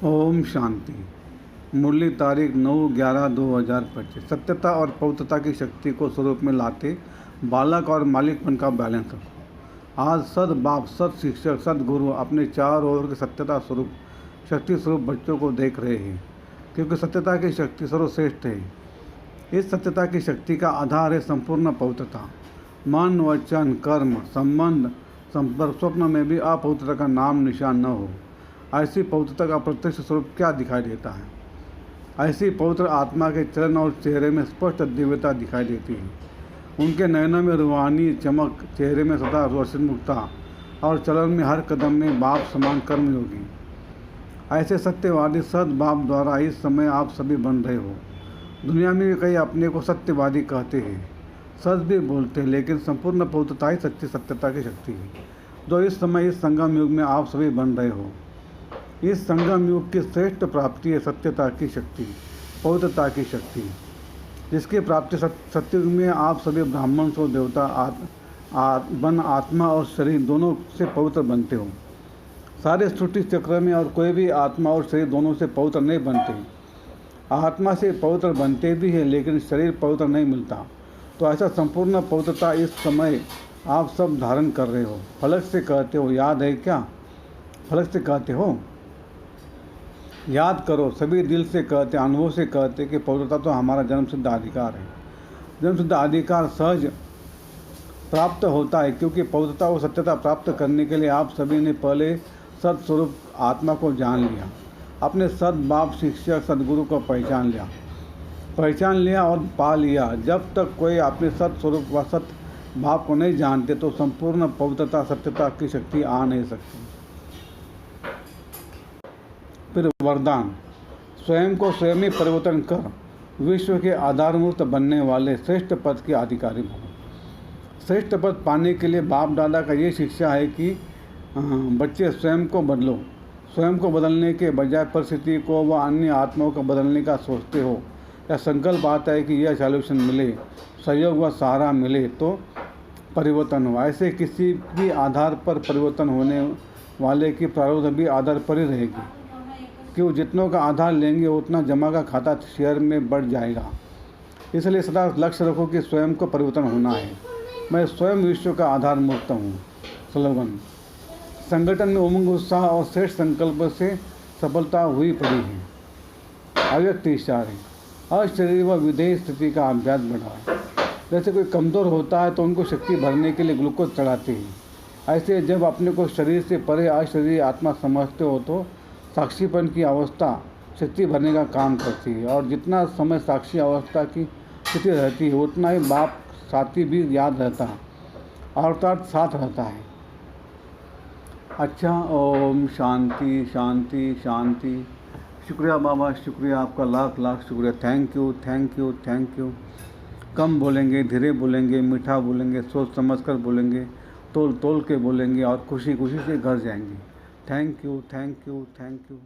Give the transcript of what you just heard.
ओम शांति। मुरली तारीख 9/11/2025। सत्यता और पवित्रता की शक्ति को स्वरूप में लाते बालक और मालिकपन का बैलेंस रखो। आज सद बाप, सद शिक्षक, सदगुरु अपने चारों ओर के सत्यता स्वरूप, शक्ति स्वरूप बच्चों को देख रहे हैं, क्योंकि सत्यता की शक्ति सर्वश्रेष्ठ है। इस सत्यता की शक्ति का आधार है संपूर्ण पवित्रता। मन, वचन, कर्म, संबंध, संपर्क, स्वप्न में भी अपवित्रता का नाम निशान न हो। ऐसी पवित्रता का प्रत्यक्ष स्वरूप क्या दिखाई देता है? ऐसी पवित्र आत्मा के चरण और चेहरे में स्पष्ट दिव्यता दिखाई देती है। उनके नयनों में रूहानी चमक, चेहरे में सदा रोशनमुखता और चलन में हर कदम में बाप समान कर्मयोगी। ऐसे सत्यवादी सद बाप द्वारा इस समय आप सभी बन रहे हो। दुनिया में भी कई अपने को सत्यवादी कहते हैं, सच भी बोलते हैं, लेकिन संपूर्ण पवित्रता ही सच्ची सत्यता की शक्ति है, जो इस समय इस संगम युग में आप सभी बन रहे हो। इस संगम युग की श्रेष्ठ प्राप्ति है सत्यता की शक्ति, पवित्रता की शक्ति, जिसकी प्राप्ति सत्ययुग में आप सभी ब्राह्मण सो देवता आत्मा और शरीर दोनों से पवित्र बनते हो। सारे सृष्टि चक्र में और कोई भी आत्मा और शरीर दोनों से पवित्र नहीं बनते। आत्मा से पवित्र बनते भी हैं, लेकिन शरीर पवित्र नहीं मिलता। तो ऐसा संपूर्ण पवित्रता इस समय आप सब धारण कर रहे हो। फलक से कहते हो, याद है क्या? फलक से कहते हो, याद करो। सभी दिल से कहते, अनुभव से कहते कि पवित्रता तो हमारा जन्मसिद्ध अधिकार है। जन्मसिद्ध अधिकार सहज प्राप्त होता है, क्योंकि पवित्रता और सत्यता प्राप्त करने के लिए आप सभी ने पहले सत्स्वरूप आत्मा को जान लिया, अपने सद बाप शिक्षक सदगुरु को पहचान लिया और पा लिया। जब तक कोई अपने सत्स्वरूप व सत्य भाव को नहीं जानते, तो संपूर्ण पवित्रता सत्यता की शक्ति आ नहीं सकती। फिर वरदान, स्वयं को स्वयं ही परिवर्तन कर विश्व के आधारभूत बनने वाले श्रेष्ठ पद के अधिकारी बनो। श्रेष्ठ पद पाने के लिए बाप दादा का ये शिक्षा है कि बच्चे स्वयं को बदलो। स्वयं को बदलने के बजाय परिस्थिति को व अन्य आत्माओं को बदलने का सोचते हो, या संकल्प आता है कि यह सॉल्यूशन मिले, सहयोग व सहारा मिले तो परिवर्तन हो। ऐसे किसी भी आधार पर परिवर्तन होने वाले की प्रारूप भी आधार पर ही रहेगी, क्यों जितनों का आधार लेंगे उतना जमा का खाता शेयर में बढ़ जाएगा। इसलिए सदा लक्ष्य रखो कि स्वयं को परिवर्तन होना है। मैं स्वयं विश्व का आधार मूर्त हूँ। स्लोगन, संगठन में उमंग, उत्साह और श्रेष्ठ संकल्प से सफलता हुई पड़ी है। अव्यक्त इशारे, अशरीर व विधेय स्थिति का अभ्यास बढ़ाएं। जैसे कोई कमज़ोर होता है तो उनको शक्ति भरने के लिए ग्लूकोज चढ़ाते हैं। ऐसे जब अपने को शरीर से परे अशरीरी आत्मा समझते हो तो साक्षीपन की अवस्था शक्ति भरने का काम करती है, और जितना समय साक्षी अवस्था की स्थिति रहती है उतना ही बाप साथी भी याद रहता है, अर्थात साथ रहता है। अच्छा, ओम शांति शांति शांति। शुक्रिया बाबा, शुक्रिया आपका, लाख लाख शुक्रिया। Thank you thank you thank you. कम बोलेंगे, धीरे बोलेंगे, मीठा बोलेंगे, सोच समझ कर बोलेंगे, तोल तोल के बोलेंगे और खुशी खुशी से घर जाएंगे। Thank you thank you thank you.